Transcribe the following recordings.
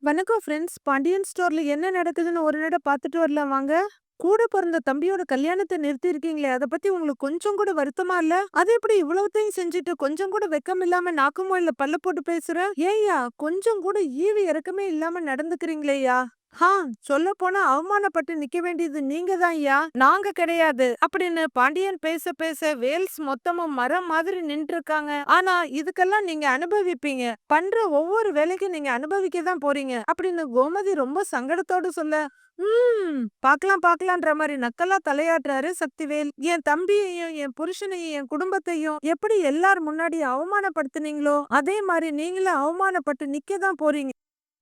வணக்கம் ஃப்ரெண்ட்ஸ். பாண்டியன் ஸ்டோர்ல என்ன நடக்குதுன்னு ஒரு நட பார்த்துட்டு வரலாம் வாங்க. கூட பிறந்த தம்பியோட கல்யாணத்த நிறுத்தியிருக்கீங்களே, அத பத்தி உங்களுக்கு கொஞ்சம் கூட வருத்தமா இல்ல? அது எப்படி இவ்வளவுத்தையும் செஞ்சுட்டு கொஞ்சம் கூட வெட்கம் இல்லாம நாக்கு மூலைல பல்ல போட்டு பேசுற? ஏய்யா, கொஞ்சம் கூட ஈவு இரக்கமே இல்லாம நடந்துக்கிறீங்களேய்யா. ஹா, சொல்லப்போனா அவமானப்பட்டு நிக்க வேண்டியது நீங்க தான்யா, நாங்க கிடையாது அப்படின்னு பாண்டியன் பேச பேச வேல்ஸ் மொத்தமும் மரம் மாதிரி நின்றுருக்காங்க. ஆனா இதுக்கெல்லாம் நீங்க அனுபவிப்பீங்க. பண்ற ஒவ்வொரு வேலைக்கும் நீங்க அனுபவிக்க தான் போறீங்க அப்படின்னு கோமதி ரொம்ப சங்கடத்தோட சொல்ல, பாக்கலாம் பாக்கலான்ற மாரி நக்கலா தலையாட்டுறாரு சக்திவேல். என் தம்பியையும் என் புருஷனையும் என் குடும்பத்தையும் எப்படி எல்லார் முன்னாடி அவமானப்படுத்துனீங்களோ அதே மாதிரி நீங்களும் அவமானப்பட்டு நிக்க தான் போறீங்க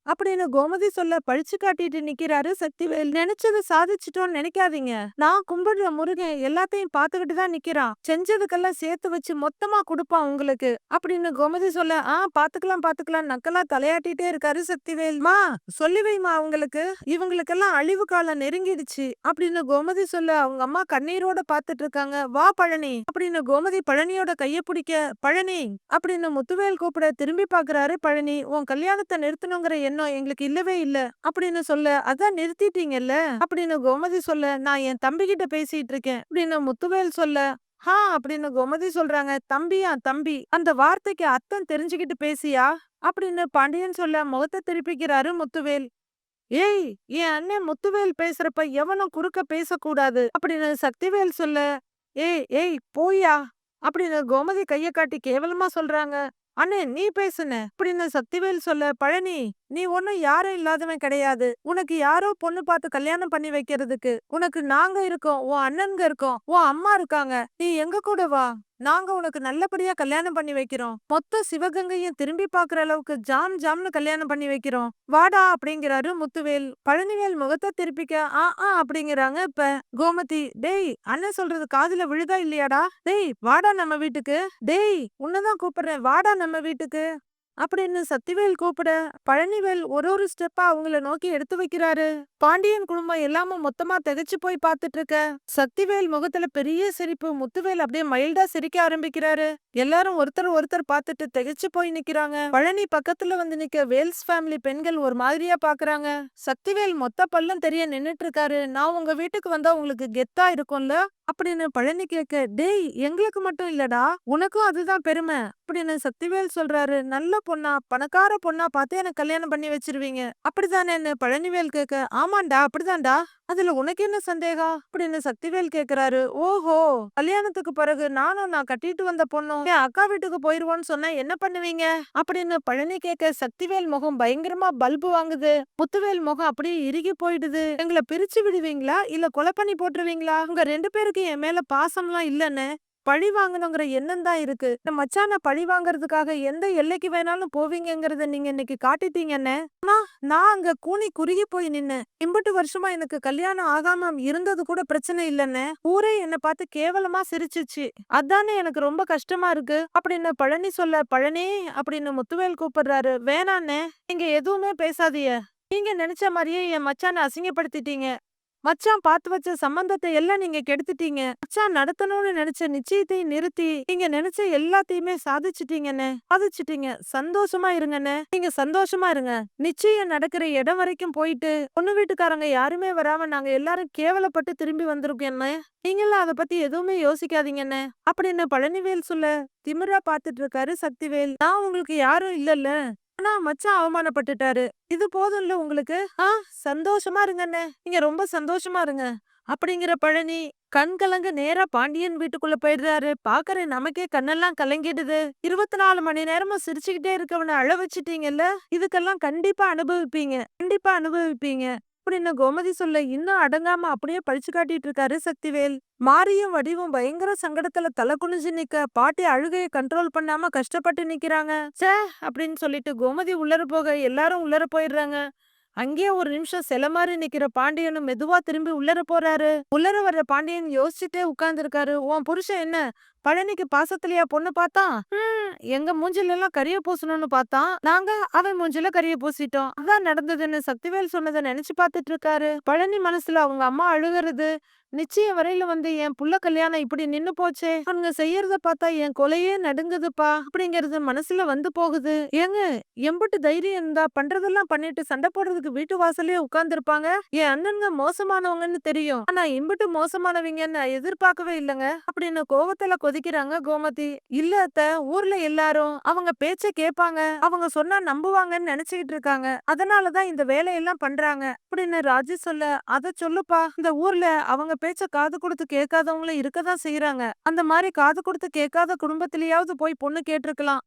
அப்படின்னு கோமதி சொல்ல பழிச்சு காட்டிட்டு நிக்கிறாரு சக்திவேல். நினைச்சதை சாதிச்சிட்டோம்னு நினைக்காதீங்க. நான் கும்பிடுற முருகன் எல்லாத்தையும் பார்த்துக்கிட்டு தான் நிக்கிறான். செஞ்சதுக்கெல்லாம் சேர்த்து வச்சு மொத்தமா கொடுப்பான் உங்களுக்கு அப்படின்னு கோமதி சொல்ல, பாத்துக்கலாம் பாத்துக்கலாம் நக்கலா தலையாட்டிட்டே இருக்காரு சக்திவேல். மா, சொல்லி வைமா அவங்களுக்கு, இவங்களுக்கெல்லாம் அழிவு காலம் நெருங்கிடுச்சு அப்படின்னு கோமதி சொல்ல அவங்க அம்மா கண்ணீரோட பாத்துட்டு இருக்காங்க. வா பழனி அப்படின்னு கோமதி பழனியோட கைய பிடிக்க, பழனி அப்படின்னு முத்துவேல் கூப்பிட திரும்பி பாக்குறாரு பழனி. உன் கல்யாணத்தை நிறுத்தணுங்கிற எண்ணம் எங்களுக்கு இல்லவே இல்ல அப்படின்னு சொல்ல, அதான் நிறுத்திட்டீங்கல்ல அப்படின்னு கோமதி சொல்ல, நான் என் தம்பி கிட்ட பேசிட்டு இருக்கேன் அப்படின்னு முத்துவேல் சொல்ல, அப்படின்னு கோமதி சொல்றாங்க. தம்பியா தம்பி, அந்த வார்த்தைக்கு அர்த்தம் தெரிஞ்சுக்கிட்டு பேசியா அப்படின்னு பாண்டியன் சொல்ல முகத்தை திருப்பிக்கிறாரு முத்துவேல். ஏய், என் அண்ணன் முத்துவேல் பேசுறப்ப எவனும் குறுக்க பேசக்கூடாது அப்படின்னு சக்திவேல் சொல்ல, ஏய் ஏய் போய்யா அப்படின்னு கோமதி கைய காட்டி கேவலமா சொல்றாங்க. அண்ணே நீ பேசுன அப்படின்னு சக்திவேல் சொல்ல, பழனி நீ ஒன்னும் யாரும் இல்லாதவன் கிடையாது. உனக்கு யாரோ பொண்ணு பார்த்து கல்யாணம் பண்ணி வைக்கிறதுக்கு உனக்கு நாங்க இருக்கோம், உன் அண்ணன்ங்க இருக்கோம், உன் அம்மா இருக்காங்க. நீ எங்க கூட வா, நாங்க உனக்கு நல்லபடியா கல்யாணம் பண்ணி வைக்கிறோம். மொத்த சிவகங்கையும் திரும்பி பாக்குற அளவுக்கு ஜாம் ஜாம்னு கல்யாணம் பண்ணி வைக்கிறோம். வாடா அப்படிங்கிறாரு முத்துவேல். பழனிவேல் முகத்தை திருப்பிக்க அப்படிங்கிறாங்க. இப்ப கோமதி, டேய் அண்ணன் சொல்றது காதுல விழுதா இல்லையாடா? டேய் வாடா நம்ம வீட்டுக்கு, டேய் உன்னதான் கூப்பிடுறேன், வாடா நம்ம வீட்டுக்கு அப்படின்னு சக்திவேல் கூப்பிட, பழனிவேல் ஒரு ஒரு ஸ்டெப்பா அவங்கள நோக்கி எடுத்து வைக்கிறாரு. பாண்டியன் குடும்பம் எல்லாமும் மொத்தமா திகைச்சு போய் பார்த்துட்டு இருக்க சக்திவேல் முகத்துல பெரிய சிரிப்பு. முத்துவேல் அப்படியே மைல்டா சிரிக்க ஆரம்பிக்கிறாரு. எல்லாரும் ஒருத்தர் ஒருத்தர் பார்த்துட்டு திகைச்சு போய் நிக்கிறாங்க. பழனி பக்கத்துல வந்து நிக்க வேல்ஸ் ஃபேமிலி பெண்கள் ஒரு மாதிரியா பாக்குறாங்க. சக்திவேல் மொத்த பல்லும் தெரிய நின்னுட்டு இருக்காரு. நான் உங்க வீட்டுக்கு வந்தா உங்களுக்கு கெத்தா இருக்கும்ல அப்படின்னு பழனி கேட்க, டேய் எங்களுக்கு மட்டும் இல்லடா, உனக்கும் அதுதான் பெருமை அப்படின்னு சக்திவேல் சொல்றாரு. நல்ல பொண்ணா பணக்கார பொண்ணா பார்த்து எனக்கு கல்யாணம் பண்ணி வச்சிருவீங்க அப்படிதானேன்னு பழனிவேல் கேட்க, ஆமாண்டா அப்படிதான்டா, அதுல உனக்கு என்ன சந்தேகம் அப்படின்னு சக்திவேல் கேக்குறாரு. ஓஹோ, கல்யாணத்துக்கு பிறகு நான் கட்டிட்டு வந்த பொண்ணும் என் அக்கா வீட்டுக்கு போயிருவோன்னு சொன்னா என்ன பண்ணுவீங்க அப்படின்னு பழனி கேட்க, சக்திவேல் முகம் பயங்கரமா பல்பு வாங்குது. முத்துவேல் முகம் அப்படியே இறுகி போயிடுது. எங்களை பிரிச்சு விடுவீங்களா இல்ல கொலை பண்ணி போட்டுருவீங்களா? உங்க 2 பேருக்கு என் மேல பாசம்லாம் இல்லன்னு பழி வாங்கணுங்கிற எண்ணம் தான் இருக்கு. இந்த மச்சான பழி வாங்குறதுக்காக எந்த எல்லைக்கு வேணாலும் போவீங்கங்கறத நீங்க இன்னைக்கு காட்டிட்டீங்கன்னு. ஆனா நான் அங்க கூனி குறுகி போய் நின்னேன். இம்புட்டு வருஷமா எனக்கு கல்யாணம் ஆகாம இருந்தது கூட பிரச்சனை இல்லன்னு ஊரே என்ன பார்த்து கேவலமா சிரிச்சுச்சு. அதானே எனக்கு ரொம்ப கஷ்டமா இருக்கு அப்படின்னு பழனி சொல்ல, பழனி அப்படின்னு முத்துவேல் கூப்பிடுறாரு. வேணாண்ணே, நீங்க எதுவுமே பேசாதீங்க. நீங்க நினைச்ச மாதிரியே என் மச்சான அசிங்கப்படுத்திட்டீங்க. மச்சான் பார்த்து வச்ச சம்பந்தத்தை எல்லாம் நீங்க கெடுத்துட்டீங்க. மச்சான் நடத்தணும்னு நினைச்ச நிச்சயத்தையும் நிறுத்தி நீங்க நினைச்ச எல்லாத்தையுமே சாதிச்சிட்டீங்கன்னு. சாதிச்சிட்டீங்க, சந்தோஷமா இருங்கன்னு. நீங்க சந்தோஷமா இருங்க. நிச்சயம் நடக்கிற இடம் வரைக்கும் போயிட்டு பொண்ணு வீட்டுக்காரங்க யாருமே வராம நாங்க எல்லாரும் கேவலப்பட்டு திரும்பி வந்திருக்கோன்னு. நீங்களும் அதை பத்தி எதுவுமே யோசிக்காதீங்கன்னு அப்படின்னு பழனிவேல் சொல்ல திமிரா பாத்துட்டு இருக்காரு சக்திவேல். நான் உங்களுக்கு யாரும் இல்லல்ல, ஆனா மச்சான் அவமானப்பட்டுட்டாரு. இது போதும்ல உங்களுக்கு. சந்தோஷமா இருங்கண்ணே, நீங்க ரொம்ப சந்தோஷமா இருங்க அப்படிங்கிற பழனி கண் கலங்க நேரா பாண்டியன் வீட்டுக்குள்ள போயிடுறாரு. பாக்குற நமக்கே கண்ணெல்லாம் கலங்கிடுது. 24 மணி நேரமும் சிரிச்சுக்கிட்டே இருக்கவன அழ வச்சுட்டீங்கல்ல, இதுக்கெல்லாம் கண்டிப்பா அனுபவிப்பீங்க, கண்டிப்பா அனுபவிப்பீங்க அப்படின்னு கோமதி சொல்ல இன்னும் அடங்காம அப்படியே பழிச்சு காட்டிட்டு இருக்காரு சக்திவேல். மாரியும் வடிவும் பயங்கர சங்கடத்துல தலை குனிஞ்சு நிக்க பாட்டி அழுகைய கண்ட்ரோல் பண்ணாம கஷ்டப்பட்டு நிக்கிறாங்க. ச்சே அப்படின்னு சொல்லிட்டு கோமதி உள்ளர போக எல்லாரும் உள்ளர போயிடுறாங்க. அங்கேயே ஒரு நிமிஷம் சில மாதிரி நிக்கிற பாண்டியனும் மெதுவா திரும்பி உள்ளர போறாரு. உள்ளர வர்ற பாண்டியன் யோசிச்சுட்டே உட்கார்ந்து இருக்காரு. உன் புருஷன் என்ன பழனிக்கு பாசத்திலயா பொண்ணு பார்த்தான்? எங்க மூஞ்சில எல்லாம் கரிய பூசணும்னு பார்த்தான். நாங்க அவன் மூஞ்சில கரிய பூசிட்டோம். அதான் நடந்ததுன்னு சக்திவேல் சொன்னதை நினைச்சு பார்த்துட்டு இருக்காரு. பழனி மனசுல அவங்க அம்மா அழுகுறது, நிச்சயம் வரையில வந்து என் புள்ள கல்யாணம் இப்படி நின்னு போச்சே, அவங்க செய்யறத பார்த்தா என் கொலையே நடுங்குதுப்பா அப்படிங்கறது மனசுல வந்து போகுது. ஏங்க, எம்புட்டு தைரியம் இருந்தா பண்றதெல்லாம் பண்ணிட்டு சண்டை போடுறதுக்கு வீட்டு வாசல்லயே உட்கார்ந்து இருப்பாங்க. என் அண்ணனுங்க மோசமானவங்கன்னு தெரியும், ஆனா இம்புட்டு மோசமானவங்கன்னு நான் எதிர்பார்க்கவே இல்லைங்க அப்படின்னு கோவத்துல கொதிக்கிறாங்க கோமதி. இல்ல அத்த, ஊர்ல எல்லாரும் அவங்க பேச்ச கேட்பாங்க, அவங்க சொன்னா நம்புவாங்கன்னு நினைச்சுக்கிட்டு இருக்காங்க, அதனாலதான் இந்த வேலையெல்லாம் பண்றாங்க அப்படின்னு ராஜி சொல்ல, அத சொல்லுப்பா, இந்த ஊர்ல அவங்க பேச்ச காது கொடுத்து கேட்காதவங்களும் இருக்கதான் செய்யறாங்க. அந்த மாதிரி காது கொடுத்து கேட்காத குடும்பத்திலயாவது போய் பொண்ணு கேட்டிருக்கலாம்.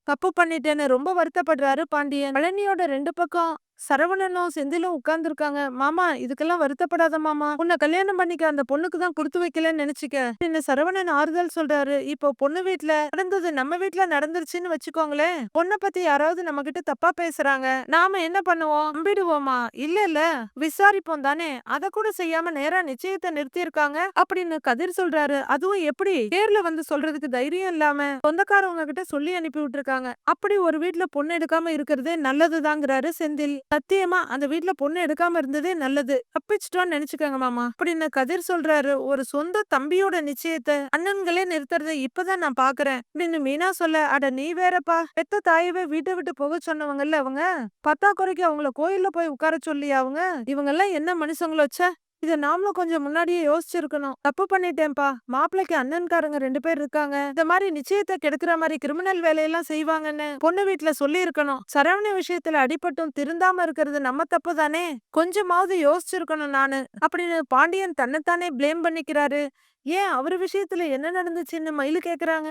தப்பு பண்ணிட்டேன்னு ரொம்ப வருத்தப்படுறாரு பாண்டியன். பழனியோட 2 பக்கம் சரவணனும் செந்திலும் உட்கார்ந்து இருக்காங்க. மாமா, இதுக்கெல்லாம் வருத்தப்படாத மாமா, உன்னை கல்யாணம் பண்ணிக்க அந்த பொண்ணுக்கு தான் கொடுத்து வைக்கலன்னு நினைச்சுக்க என்ன சரவணன் ஆறுதல் சொல்றாரு. இப்போ பொண்ணு வீட்ல நடந்தது நம்ம வீட்ல நடந்துருச்சுன்னு வச்சுக்கோங்களேன், பொண்ணை பத்தி யாராவது நம்ம கிட்ட தப்பா பேசுறாங்க, நாம என்ன பண்ணுவோம்? நம்பிடுவோமா? இல்ல விசாரிப்போம் தானே. அத கூட செய்யாம நேரா நிச்சயத்தை நிறுத்தி இருக்காங்க அப்படின்னு கதிர் சொல்றாரு. அதுவும் எப்படி பேர்ல வந்து சொல்றதுக்கு தைரியம் இல்லாம சொந்தக்காரவங்க கிட்ட சொல்லி அனுப்பி விட்டுருக்காங்க. அப்படி ஒரு வீட்ல பொண்ணு எடுக்காம இருக்கிறதே நல்லதுதாங்கிறாரு செந்தில். சத்தியமா அந்த வீட்ல பொண்ணு எடுக்காம இருந்ததே நல்லது, தப்பிச்சிட்டோன்னு நினைச்சுக்கோங்க மாமா அப்படின்னு கதிர் சொல்றாரு. ஒரு சொந்த தம்பியோட நிச்சயத்தை அண்ணன்களே நிறுத்துறதை இப்பதான் நான் பாக்குறேன் அப்படின்னு மீனா சொல்ல, அட நீ வேறப்பா, பெத்த தாயவே வீட்டை விட்டு போக சொன்னவங்கல்ல அவங்க, பத்தாக்குறைக்கு அவங்கள கோயில்ல போய் உட்கார சொல்லி அவங்க, இவங்க எல்லாம் என்ன மனுஷங்களோ. ச்சே, இத நாமளும் கொஞ்சம் முன்னாடியே யோசிச்சிருக்கணும். தப்பு பண்ணிட்டேன்பா. மாப்பிள்ளைக்கு அண்ணன்காரங்க 2 பேர் இருக்காங்க, இந்த மாதிரி நிச்சயத்தை கெடுக்கிற மாதிரி கிரிமினல் வேலையெல்லாம் செய்வாங்கன்னு பொண்ணு வீட்டுல சொல்லி இருக்கணும். சரவண விஷயத்துல அடிபட்டும் திருந்தாம இருக்கிறது நம்ம தப்பு தானே, கொஞ்சமாவது யோசிச்சிருக்கணும் நானு அப்படின்னு பாண்டியன் தன்னைத்தானே பிளேம் பண்ணிக்கிறாரு. ஏன் அவரு விஷயத்துல என்ன நடந்துச்சுன்னு மயிலு கேக்குறாங்க.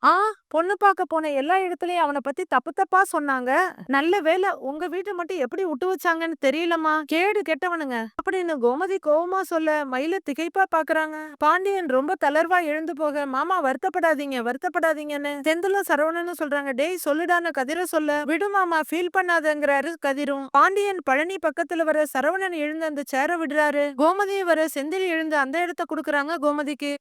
ஆ, பொண்ணு பார்க்க போன எல்லா இடத்துலயும் அவனை பத்தி தப்பு தப்பா சொன்னாங்க. நல்ல வேளை உங்க வீட்டை மட்டும் எப்படி விட்டு வச்சாங்கன்னு தெரியலமா, கேடு கெட்டவனுங்க அப்படின்னு கோமதி கோவமா சொல்ல மயில திகைப்பா பாக்குறாங்க. பாண்டியன் ரொம்ப தளர்வா எழுந்து போக, மாமா வருத்தப்படாதீங்க வருத்தப்படாதீங்கன்னு செந்திலும் சரவணனும் சொல்றாங்க. டேய் சொல்லுடான்னு கதிர சொல்ல, விடு மாமா ஃபீல் பண்ணாதங்கிறாரு கதிரும். பாண்டியன் பழனி பக்கத்துல வர சரவணன் எழுந்து அந்த சேர விடுறாரு. கோமதியை வர செந்தில் எழுந்து அந்த இடத்த குடுக்கறாங்க கோமதிக்கு.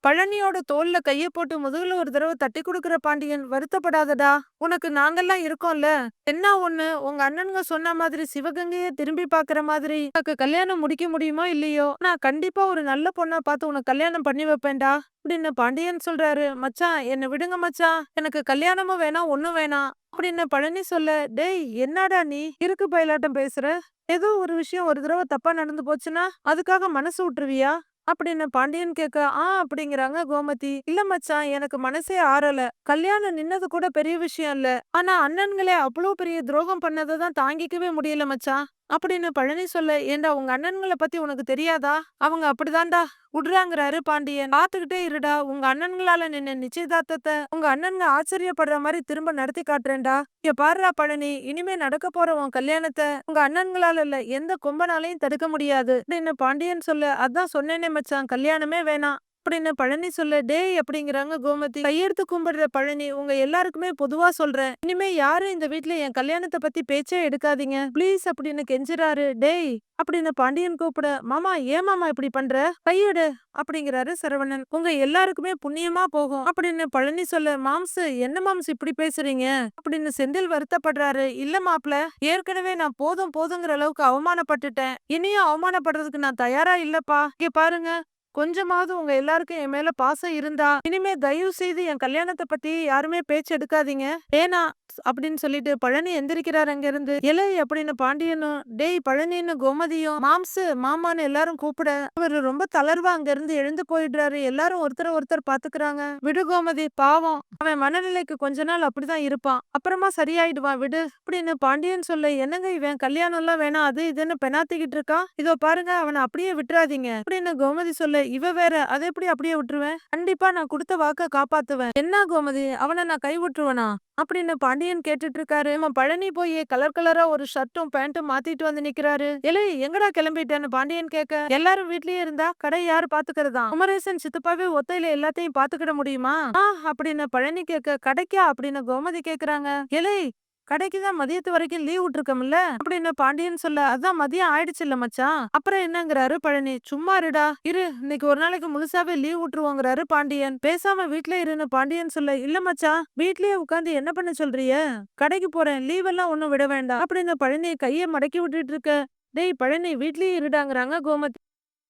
பழனியோட தோல்ல கைய போட்டு முதுகுல ஒரு தடவை தட்டி கொடுக்கிற பாண்டியன், வருத்தப்படாதடா, உனக்கு நாங்கெல்லாம் இருக்கோம்ல. என்ன ஒண்ணு, உங்க அண்ணனுங்க சொன்ன மாதிரி சிவகங்கைய திரும்பி பாக்குற மாதிரி உனக்கு கல்யாணம் முடிக்க முடியுமோ இல்லையோ, நான் கண்டிப்பா ஒரு நல்ல பொண்ணா பார்த்து உனக்கு கல்யாணம் பண்ணி வைப்பேன்டா அப்படின்னு பாண்டியன் சொல்றாரு. மச்சான் என்ன விடுங்க மச்சான், எனக்கு கல்யாணமும் வேணாம் ஒண்ணும் வேணாம் அப்படின்னு பழனி சொல்ல, டேய் என்னடா நீ இருக்கு பயிலாட்டம் பேசுற, ஏதோ ஒரு விஷயம் ஒரு தடவை தப்பா நடந்து போச்சுன்னா அதுக்காக மனசு விட்டுருவியா அப்படின்னு பாண்டியன் கேட்க, அப்படிங்கிறாங்க கோமதி. இல்ல மச்சான், எனக்கு மனசே ஆறல, கல்யாணம் நின்னது கூட பெரிய விஷயம் இல்ல, ஆனா அண்ணன்களே அவ்வளவு பெரிய துரோகம் பண்ணதை தான் தாங்கிக்கவே முடியல மச்சான் அப்படின்னு பழனி சொல்ல, ஏண்டா உங்க அண்ணன்களை பத்தி உனக்கு தெரியாதா, அவங்க அப்படிதான்டா விடுறாங்கிறாரு பாண்டியன். பாத்துக்கிட்டே இருடா, உங்க அண்ணன்களால நின்ன நிச்சயதார்த்தத்தை உங்க அண்ணன்ங்க ஆச்சரியப்படுற மாதிரி திரும்ப நடத்தி காட்டுறேன்டா. இங்க பாருடா பழனி, இனிமே நடக்க போற உன் கல்யாணத்தை உங்க அண்ணன்களால இல்ல எந்த கொம்பனாலையும் தடுக்க முடியாது அப்படின்னு பாண்டியன் சொல்ல, அதான் சொன்னேனே மச்சான், கல்யாணமே வேணாம் அப்படின்னு பழனி சொல்ல, டேய் அப்படிங்கிறாங்க கோமதி. கையெடுத்து கும்பிடுற பழனி, உங்க எல்லாருக்குமே பொதுவா சொல்றேன், இனிமே யாரும் இந்த வீட்ல என் கல்யாணத்தை பத்தி பேச்சே எடுக்காதீங்க ப்ளீஸ் அப்படின்னு கெஞ்சுறாரு. டேய் அப்படின்னு பாண்டியன் கூப்பிட, மாமா ஏன் மாமா இப்படி பண்ற, கையெடு அப்படிங்கிறாரு சரவணன். உங்க எல்லாருக்குமே புண்ணியமா போகும் அப்படின்னு பழனி சொல்ல, மாம்சு என்ன மாம்சு இப்படி பேசுறீங்க அப்படின்னு செந்தில் வருத்தப்படுறாரு. இல்ல மாப்ள, ஏற்கனவே நான் போதும் போதுங்கிற அளவுக்கு அவமானப்பட்டுட்டேன், இனியும் அவமானப்படுறதுக்கு நான் தயாரா இல்லப்பா. இங்க பாருங்க, கொஞ்சமாவது உங்க எல்லாருக்கும் என் மேல பாசம் இருந்தா இனிமே தயவு செய்து என் கல்யாணத்தை பத்தி யாருமே பேச்சு எடுக்காதீங்க, ஏனா அப்படின்னு சொல்லிட்டு பழனி எந்திரிக்கிறாரு அங்க இருந்து. இலை அப்படின்னு பாண்டியனும், டேய் பழனின்னு கோமதியும் மாம்சு மாமான்னு எல்லாரும் கூப்பிட, அவரு ரொம்ப தளர்வா அங்க இருந்து எழுந்து போயிடுறாரு. எல்லாரும் ஒருத்தர் ஒருத்தர் பாத்துக்கிறாங்க. விடு கோமதி, பாவம், அவன் மனநிலைக்கு கொஞ்ச நாள் அப்படிதான் இருப்பான், அப்புறமா சரியாயிடுவான் விடு அப்படின்னு பாண்டியன் சொல்ல, என்னங்க இவன் கல்யாணம் எல்லாம் வேணாம் அது இதுன்னு பெனாத்திக்கிட்டு இருக்கான், இதோ பாருங்க அவனை அப்படியே விட்டுறாதீங்க அப்படின்னு கோமதி சொல்ல, இவ வேற, அதை எப்படி அப்படியே விட்டுருவேன், கண்டிப்பா நான் கொடுத்த வாக்க காப்பாத்துவேன். என்ன கோமதி, அவனை நான் கை விட்டுருவனா அப்படின்னு பாண்டியன் கேட்டுட்டு இருக்காரு. நம்ம பழனி போய் கலர் கலரா ஒரு ஷர்ட்டும் பேண்ட்டும் மாத்திட்டு வந்து நிக்கிறாரு. எலே எங்கடா கிளம்பிட்டேன்னு பாண்டியன் கேட்க, எல்லாரும் வீட்லயே இருந்தா கடை யாரு பாத்துக்கிறதா, குமரேசன் சித்தப்பாவே ஒத்தையில எல்லாத்தையும் பாத்துக்கிட முடியுமா அப்படின்னு பழனி கேட்க, கடைக்கா அப்படின்னு கோமதி கேக்குறாங்க. எலே கடைக்கு தான் மதியத்து வரைக்கும் லீவ் விட்டுருக்கோம்ல அப்படின்னு பாண்டியன் சொல்ல, அதான் மதியம் ஆயிடுச்சுல்ல மச்சான், அப்புறம் என்னங்கிறாரு பழனி. சும்மா இருடா, இரு இன்னைக்கு ஒரு நாளைக்கு முழுசாவே லீவ் விட்டுருவோங்கிறாரு பாண்டியன். பேசாம வீட்ல இருன்னு பாண்டியன் சொல்ல, இல்ல மச்சான் வீட்லயே உட்காந்து என்ன பண்ண சொல்றிய, கடைக்கு போறேன், லீவ் எல்லாம் ஒண்ணும் விட வேண்டாம் அப்படின்னு பழனி கைய மடக்கி விட்டுட்டு இருக்க. டேய் பழனி வீட்லயே இருடாங்கிறாங்க கோமதி.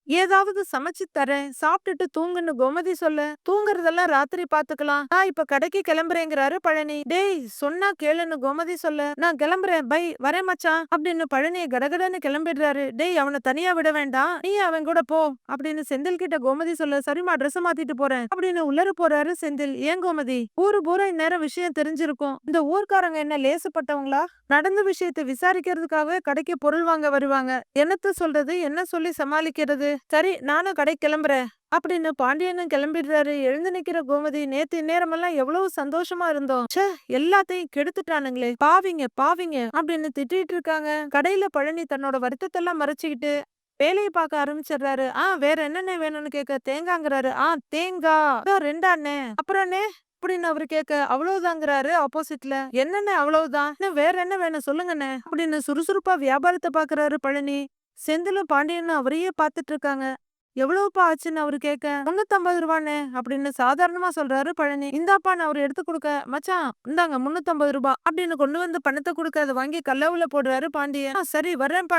ஏதாவது சமைச்சு தரேன், சாப்பிட்டுட்டு தூங்குன்னு கோமதி சொல்ல, தூங்குறதெல்லாம் ராத்திரி பாத்துக்கலாம், நான் இப்ப கடைக்கு கிளம்புறேங்கிறாரு பழனி. டேய் சொன்னா கேளுன்னு கோமதி சொல்ல, நான் கிளம்புறேன் பை வரேன் மச்சான் அப்படின்னு பழனி கடகடன்னு கிளம்பிடுறாரு. டேய் அவனை தனியா விட வேண்டாம், நீ அவன் கூட போ அப்படின்னு செந்தில் கிட்ட கோமதி சொல்ல, சரிமா ட்ரெஸ் மாத்திட்டு போறேன் அப்படின்னு உள்ளர போறாரு செந்தில். ஏன் கோமதி, ஊரு பூரா இந்நேரம் விஷயம் தெரிஞ்சிருக்கும், இந்த ஊர்க்காரங்க என்ன லேசுப்பட்டவங்களா, நடந்த விஷயத்தை விசாரிக்கிறதுக்காக கடைக்கு பொருள் வாங்க வருவாங்க, என்னத்த சொல்றது, என்ன சொல்லி சமாளிக்கிறது, சரி நானும் கடை கிளம்புறேன் அப்படின்னு பாண்டியனும் கிளம்பிடுறாரு. எழுந்து நிக்கிற கோமதி, நேத்து இந்நேரமெல்லாம் எவ்வளவு சந்தோஷமா இருந்தோம், ச்சே எல்லாத்தையும் கெடுத்துட்டானுங்களே, பாவிங்க பாவிங்க அப்படின்னு திட்டிட்டு இருக்காங்க. கடையில பழனி தன்னோட வருத்தத்தெல்லாம் மறைச்சுக்கிட்டு வேலையை பார்க்க ஆரம்பிச்சிடுறாரு. வேற என்னென்ன வேணும்னு கேட்க, தேங்காங்கிறாரு. தேங்காய் ரெண்டாண்ணே, அப்புறம் அண்ணே அப்படின்னு அவரு கேட்க, அவ்வளவுதாங்கிறாரு ஆப்போசிட்ல. என்னென்ன அவ்வளவுதான், வேற என்ன வேணும் சொல்லுங்கண்ணே அப்படின்னு சுறுசுறுப்பா வியாபாரத்தை பாக்குறாரு பழனி. செந்திலும் பாண்டியனும் அவரையே பாத்துட்டு இருக்காங்க. எவ்வளவுப்பா ஆச்சுன்னு அவரு கேட்க, 350 ரூபாண்ணே அப்படின்னு சாதாரணமா சொல்றாரு பழனி. இந்தாப்பான்னு அவரு எடுத்து கொடுக்க, மச்சான் இந்தாங்க 350 ரூபாய் அப்படின்னு கொண்டு வந்து பணத்தை கொடுக்க, அதை வாங்கி கல்லவுல போடுறாரு பாண்டியன். சரி வர்றேன்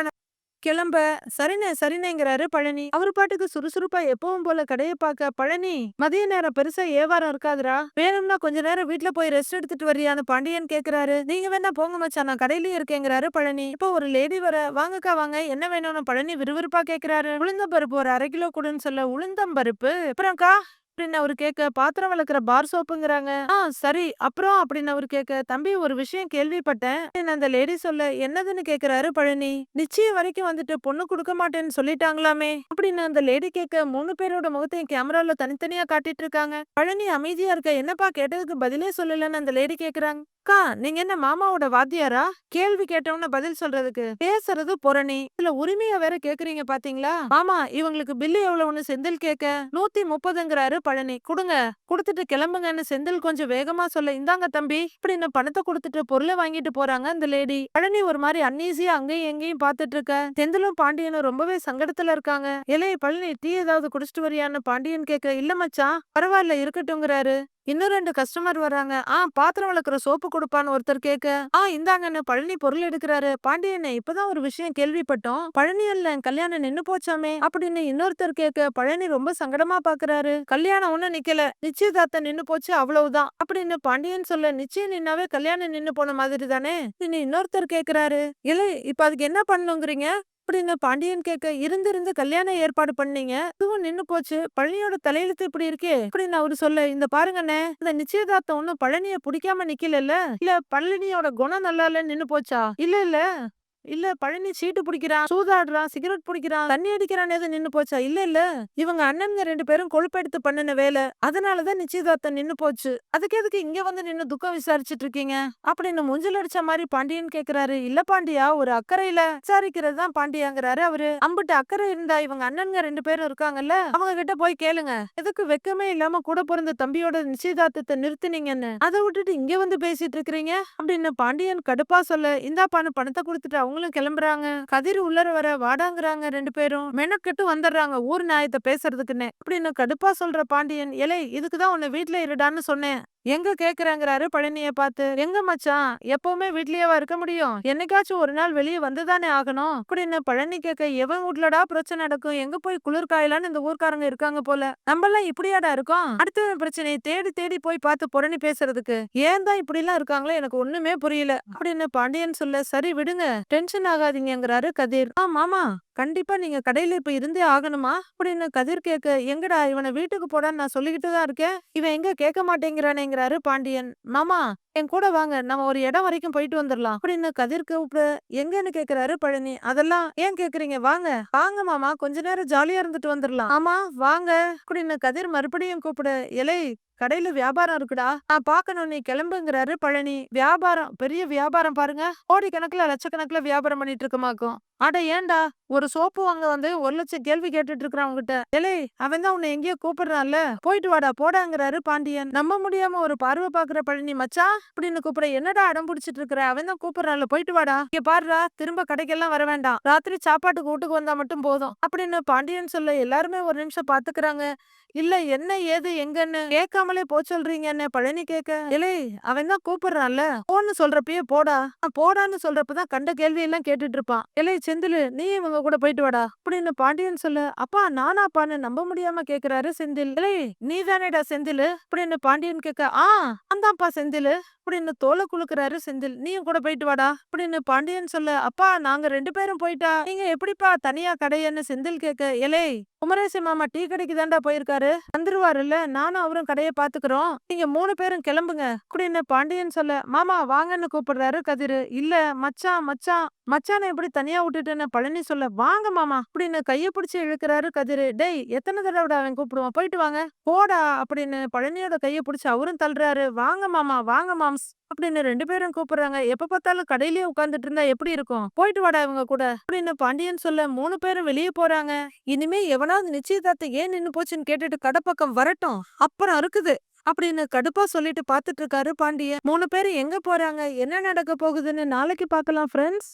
கிளம்ப. சரிண்ணே சரிண்ணேங்கிறாரு பழனி. அவர் பாட்டுக்கு சுறுசுறுப்பா எப்பவும் போல கடையை பார்க்க, பழனி மதிய நேரம் பெருசா ஏவாரம் இருக்காதுரா, வேணும்னா கொஞ்ச நேரம் வீட்டுல போய் ரெஸ்ட் எடுத்துட்டு வரியான்னு பாண்டியன் கேக்குறாரு. நீங்க வேணா போங்க மச்சான், நான் கடையிலயும் இருக்கேங்கிறாரு பழனி. இப்போ ஒரு லேடி வர, வாங்கக்கா வாங்க என்ன வேணும்னு பழனி விறுவிறுப்பா கேக்குறாரு. உளுந்தம்பருப்பு ஒரு 1/2 கிலோ கொடுன்னு சொல்ல, உளுந்தம்பருப்பு அப்புறம்க்கா அப்படின்னு அவரு கேட்க, பாத்திரம் விளக்குற பார் சோப்புங்கிறாங்க. சரி அப்புறம் அப்படின்னு அவரு கேட்க, தம்பி ஒரு விஷயம் கேள்விப்பட்டேன் அந்த லேடி சொல்ல, என்னதுன்னு கேக்குறாரு பழனி. நிச்சயம் வரைக்கும் வந்துட்டு பொண்ணு கொடுக்க மாட்டேன்னு சொல்லிட்டாங்களாமே அப்படின்னு அந்த லேடி கேட்க, 3 பேரோட முகத்தையும் கேமரால தனித்தனியா காட்டிட்டு இருக்காங்க. பழனி அமைதியா இருக்க, என்னப்பா கேட்டதுக்கு பதிலே சொல்லலன்னு அந்த லேடி கேக்குறாங்க. அக்கா நீங்க என்ன மாமாவோட வாத்தியாரா, கேள்வி கேட்டவன பதில் சொல்றதுக்கு, பேசுறது புரணி, இதுல உரிமையா வேற கேக்குறீங்க பாத்தீங்களா. மாமா இவங்களுக்கு பில்லு எவ்வளவுன்னு செந்தில் கேட்க, 130ங்கிறாரு பழனி. கொடுங்க கொடுத்துட்டு கிளம்புங்கன்னு செந்தில் கொஞ்சம் வேகமா சொல்ல, இந்தாங்க தம்பி இப்படின்னு பணத்தை கொடுத்துட்டு பொருளை வாங்கிட்டு போறாங்க அந்த லேடி. பழனி ஒரு மாதிரி அன்னீசியா அங்கேயும் எங்கேயும் பாத்துட்டு இருக்க. செந்திலும் பாண்டியனும் ரொம்பவே சங்கடத்துல இருக்காங்க. இளைய பழனி டீ ஏதாவது குடிச்சிட்டு வரியான்னு பாண்டியன் கேட்க, இல்ல மச்சான் பரவாயில்ல இருக்கட்டும்ங்கிறாரு. இன்னும் 2 கஸ்டமர் வராங்க. பாத்திரம் விளக்குற சோப்பு கொடுப்பான்னு ஒருத்தர் கேட்க, இந்தாங்கன்னு பழனி பொருள் எடுக்கிறாரு. பாண்டியனை இப்பதான் ஒரு விஷயம் கேள்விப்பட்டோம், பழனியல்ல கல்யாணம் நின்னு போச்சாமே அப்படின்னு இன்னொருத்தர் கேட்க, பழனி ரொம்ப சங்கடமா பாக்குறாரு. கல்யாணம் ஒண்ணும் நிக்கல, நிச்சயதார்த்தம் நின்னு போச்சு அவ்வளவுதான் அப்படின்னு பாண்டியன் சொல்ல, நிச்சயம் நின்னாவே கல்யாணம் நின்னு போன மாதிரி தானே இன்னொருத்தர் கேக்குறாரு. இல்ல இப்ப அதுக்கு என்ன பண்ணுங்கிறீங்க அப்படின்னு பாண்டியன் கேட்க, இருந்து கல்யாணம் ஏற்பாடு பண்ணீங்க, இதுவும் நின்னு போச்சு, பழனியோட தலையெழுத்து இப்படி இருக்கே அப்படின்னு அவரு சொல்ல, இந்த பாருங்கண்ணே இந்த நிச்சயதார்த்தம் ஒண்ணும் பழனிய பிடிக்காம நிக்கல, இல்ல பழனியோட குணம் நல்லா இல்ல நின்னு போச்சா, இல்ல இல்ல இல்ல பழனி சீட்டு பிடிக்கிறான், சூதாடுறான், சிகரெட் பிடிக்கிறான், தண்ணி அடிக்கிறான், எது நின்னு போச்சா, இல்ல இல்ல இவங்க அண்ணனுங்க 2 பேரும் கொழுப்பெடுத்து பண்ணின வேலை, அதனாலதான் நிச்சயதார்த்தம் நின்னு போச்சு, அதுக்கு எதுக்கு இங்க வந்து நின்னு துக்கம் விசாரிச்சுட்டு இருக்கீங்க அப்படின்னு மூஞ்சில் அடிச்ச மாதிரி பாண்டியன் கேக்குறாரு. இல்ல பாண்டியா ஒரு அக்கறையில விசாரிக்கிறது தான் பாண்டியாங்கிறாரு அவரு. அம்பிட்டு அக்கறை இருந்தா இவங்க அண்ணனுங்க 2 பேரும் இருக்காங்கல்ல, அவங்க கிட்ட போய் கேளுங்க, எதுக்கு வெக்கமே இல்லாம கூட பிறந்த தம்பியோட நிச்சயதார்த்தத்தை நிறுத்தினீங்கன்னு, அதை விட்டுட்டு இங்க வந்து பேசிட்டு இருக்கிறீங்க அப்படின்னு பாண்டியன் கடுப்பா சொல்ல, இந்தாப்பான்னு பணத்தை கொடுத்துட்டு அவங்களும் கிளம்புறாங்க. கதிர் உள்ளர வர, வாடாங்கிறாங்க 2 பேரும், மெனக்கெட்டு வந்துடுறாங்க ஊர் நியாயத்தை பேசுறதுக்குன்னு அப்படின்னு கடுப்பா சொல்ற பாண்டியன், எலை இதுக்குதான் உன்னை வீட்டுல இருடான்னு சொன்னேன், எங்க கேக்குறாங்கிறாரு பழனிய பார்த்து. எங்க மச்சான் எப்பவுமே வீட்லயேவா இருக்க முடியும், என்னைக்காச்சும் ஒரு நாள் வெளியே வந்துதானே ஆகணும் அப்படின்னு பழனி கேட்க, எவன் வீட்லடா பிரச்சனை நடக்கும், எங்க போய் குளிர் காயலான்னு இந்த ஊர்க்காரங்க இருக்காங்க போல, நம்மளாம் இப்படியாடா இருக்கோம், அடுத்த பிரச்சனையை தேடி தேடி போய் பார்த்து புரணி பேசுறதுக்கு, ஏன் தான் இப்படி எல்லாம் இருக்காங்களோ எனக்கு ஒண்ணுமே புரியல அப்படின்னு பாண்டியன் சொல்ல, சரி விடுங்க டென்ஷன் ஆகாதீங்கிறாரு கதிர். மாமா கண்டிப்பா நீங்க கடையில இப்ப இருந்தே ஆகணுமா அப்படின்னு கதிர் கேட்க, எங்கடா இவனை வீட்டுக்கு போடான்னு நான் சொல்லிக்கிட்டு தான் இருக்கேன், இவன் எங்க கேட்க மாட்டேங்கிறானேங்கிறாரு பாண்டியன். மாமா என் கூட வாங்க, நம்ம ஒரு இடம் வரைக்கும் போயிட்டு வந்துடலாம் அப்படின்னு கதிர் கூப்பிட, எங்கன்னு கேக்குறாரு பழனி. அதெல்லாம் ஏன் கேக்குறீங்க, வாங்க வாங்க மாமா கொஞ்ச நேரம் ஜாலியா இருந்துட்டு வந்துடலாம். ஆமா வாங்க அப்படின்னு கதிர் மறுபடியும் கூப்பிட, இலை கடையில வியாபாரம் இருக்குடா, நான் பாக்கணும் நீ கிளம்புங்கிறாரு பழனி. வியாபாரம் பெரிய வியாபாரம் பாருங்க, கோடி கணக்குல லட்சக்கணக்குல வியாபாரம் பண்ணிட்டு இருக்குமாக்கும். அட ஏன்டா ஒரு சோப்பு வாங்க வந்து 1 லட்சம் கேள்வி கேட்டுட்டு இருக்கிறான் உங்ககிட்ட, எலே அவன் தான் உன்னை எங்கேயோ கூப்பிடுறான்ல, போயிட்டு வாடா போடாங்கிறாரு பாண்டியன். நம்ப முடியாம ஒரு பார்வை பாக்குற பழனி, மச்சா அப்படின்னு கூப்பிட என்னடா அடம் பிடிச்சிட்டு இருக்கிற அவன் தான் கூப்பிடுறான்ல போயிட்டு வாடா இங்க பாருடா திரும்ப கடைக்கெல்லாம் வர வேண்டாம் ராத்திரி சாப்பாட்டுக்கு வீட்டுக்கு வந்தா மட்டும் போதும் அப்படின்னு பாண்டியன் சொல்ல எல்லாருமே ஒரு நிமிஷம் பாத்துக்கிறாங்க இல்ல என்ன ஏது எங்கன்னு கேட்காமலே போ சொல்றீங்கன்னு பழனி கேட்க இலே அவன் தான் கூப்பிடுறான்ல போன்னு சொல்றப்பயே போடா போடான்னு சொல்றப்பதான் கண்ட கேள்வி எல்லாம் கேட்டுட்டு இருப்பான் இலே செந்திலு நீ இவங்க கூட போயிட்டு வாடா அப்படின்னு பாண்டியன் சொல்ல அப்பா நானாப்பான்னு நம்ப முடியாம கேக்குறாரு செந்தில் இலே நீ தானேடா செந்திலு அப்படின்னு பாண்டியன் கேட்க அந்தான்ப்பா செந்திலு அப்படின்னு தோலை குலுக்குறாரு செந்தில் நீயும் கூட போயிட்டு வாடா அப்படின்னு பாண்டியன் சொல்ல அப்பா நாங்க 2 பேரும் போயிட்டா நீங்க எப்படிப்பா தனியா கடையன்னு செந்தில் கேட்க இலே குமரேச மாமா டீ கடைக்கு தாண்டா போயிருக்காரு வந்துருவாருல்ல நானும் அவரும் கடைய பாத்துக்கிறோம் நீங்க 3 பேரும் கிளம்புங்க அப்படின்னு பாண்டியன் சொல்ல மாமா வாங்கன்னு கூப்பிடுறாரு கதிரு இல்ல மச்சான் மச்சான் மச்சானை எப்படி தனியா விட்டுட்டுன்னு பழனி சொல்ல வாங்க மாமா அப்படின்னு கைய பிடிச்சு இழுக்கிறாரு கதிரு டேய் எத்தனை தடவை அவன் கூப்பிடுவான் போயிட்டு வாங்க போடா அப்படின்னு பழனியோட கைய பிடிச்சு அவரும் தள்ளுறாரு வாங்க மாமா வாங்க மாம்ஸ் அப்படின்னு 2 பேரும் கூப்பிடுறாங்க எப்ப பார்த்தாலும் கடையிலேயே உட்கார்ந்துட்டு இருந்தா எப்படி இருக்கும் போயிட்டு வாடா இவங்க கூட அப்படின்னு பாண்டியன் சொல்ல 3 பேரும் வெளியே போறாங்க இனிமே எவனாவது நிச்சயதார்த்தம் ஏன் நின்னு போச்சுன்னு கேட்டுட்டு கடை பக்கம் வரட்டும் அப்புறம் இருக்குது அப்படின்னு கடுப்பா சொல்லிட்டு பாத்துட்டு இருக்காரு பாண்டியன் 3 பேரும் எங்க போறாங்க என்ன நடக்க போகுதுன்னு நாளைக்கு பார்க்கலாம் ஃப்ரெண்ட்ஸ்.